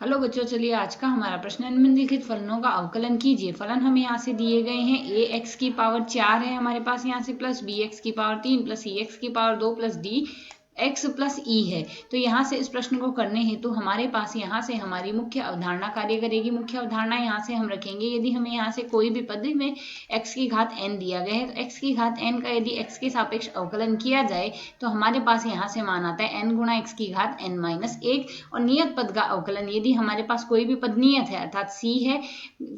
Hello बच्चों, चलिए आज का हमारा प्रश्न है, निम्नलिखित फलनों का अवकलन कीजिए। फलन हमें यहाँ से दिए गए हैं, ए एक्स की पावर 4 है हमारे पास यहाँ से, प्लस बी एक्स की पावर 3 प्लस सी एक्स की power 2 plus D X plus E है। तो यहाँ से इस प्रश्न को करने हेतु हमारे पास यहाँ से हमारी मुख्य अवधारणा कार्य करेगी। मुख्य अवधारणा यहाँ से हम रखेंगे, यदि हमें यहाँ से कोई भी पद में x की घात n दिया गया है तो x की घात n का यदि x के सापेक्ष अवकलन किया जाए तो हमारे पास यहाँ से मान आता है n गुणा x की घात n माइनस 1। और नियत पद का अवकलन, यदि हमारे पास कोई भी पद नियत है अर्थात c है,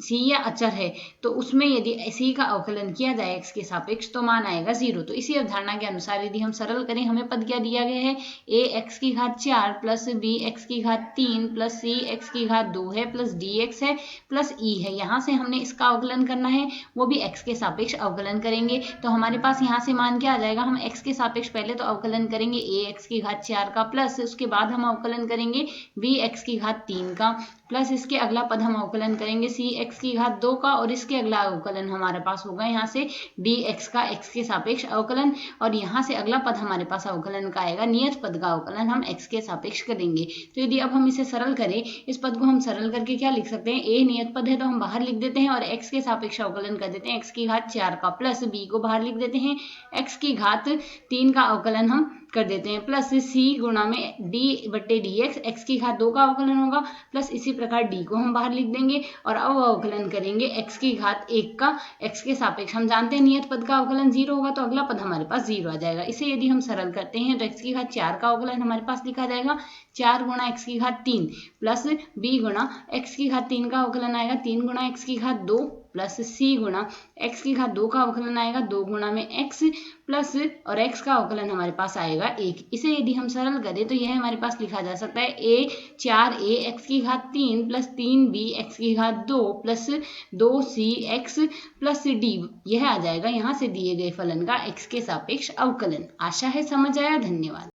c या अचर है, तो उसमें यदि c का अवकलन किया जाए x के सापेक्ष तो मान आएगा 0। तो इसी अवधारणा के अनुसार यदि हम सरल करें, हमें पद क्या दिया गया है, ए एक्स की घात 4 प्लस बी एक्स की घात 3 प्लस सी एक्स की घात 2 है प्लस डी एक्स है प्लस ई है। यहाँ से हमने इसका अवकलन करना है, वो भी एक्स के सापेक्ष अवकलन करेंगे। तो हमारे पास यहाँ से मान क्या आ जाएगा, हम एक्स के सापेक्ष पहले तो अवकलन करेंगे ए एक्स की घात 4 का, प्लस उसके बाद हम अवकलन करेंगे बी एक्स की घात 3 का, प्लस इसके अगला पद हम अवकलन करेंगे सी एक्स की घात 2 का, और इसके अगला अवकलन हमारे पास होगा यहाँ से डी एक्स का एक्स के सापेक्ष अवकलन। और यहाँ से अगला पद हमारे पास अवकलन का आएगा, नियत पद का अवकलन हम x के सापेक्ष करेंगे। तो यदि अब हम इसे सरल करें, इस पद को हम सरल करके क्या लिख सकते हैं, a नियत पद है तो हम बाहर लिख देते हैं और x के सापेक्ष अवकलन कर देते हैं x की घात 4 का, प्लस b को बाहर लिख देते हैं, x की घात 3 का अवकलन हम कर देते हैं, प्लस c गुणा में d बट्टे डी एक्स, एक्स की घात 2 का अवकलन होगा, प्लस इसी प्रकार d को हम बाहर लिख देंगे और अब अवकलन करेंगे x की घात 1 का x के सापेक्ष। हम जानते हैं नियत पद का अवकलन 0 होगा तो अगला पद हमारे पास 0 आ जाएगा। इसे यदि हम सरल करते हैं तो x की घात 4 का अवकलन हमारे पास लिखा जाएगा 4 गुणा x की घात 3 प्लस b गुणा x की घात 3 का अवकलन आएगा 3 गुणा x की घात 2 प्लस c गुणा x की घात 2 का अवकलन आएगा 2 गुणा में x प्लस और x का अवकलन हमारे पास आएगा 1। इसे यदि हम सरल करें तो यह हमारे पास लिखा जा सकता है a 4a x की घात 3 प्लस 3b x की घात 2 plus 2c x plus d, यह आ जाएगा यहाँ से दिए गए फलन का x के सापेक्ष अवकलन। आशा है समझ आया। धन्यवाद।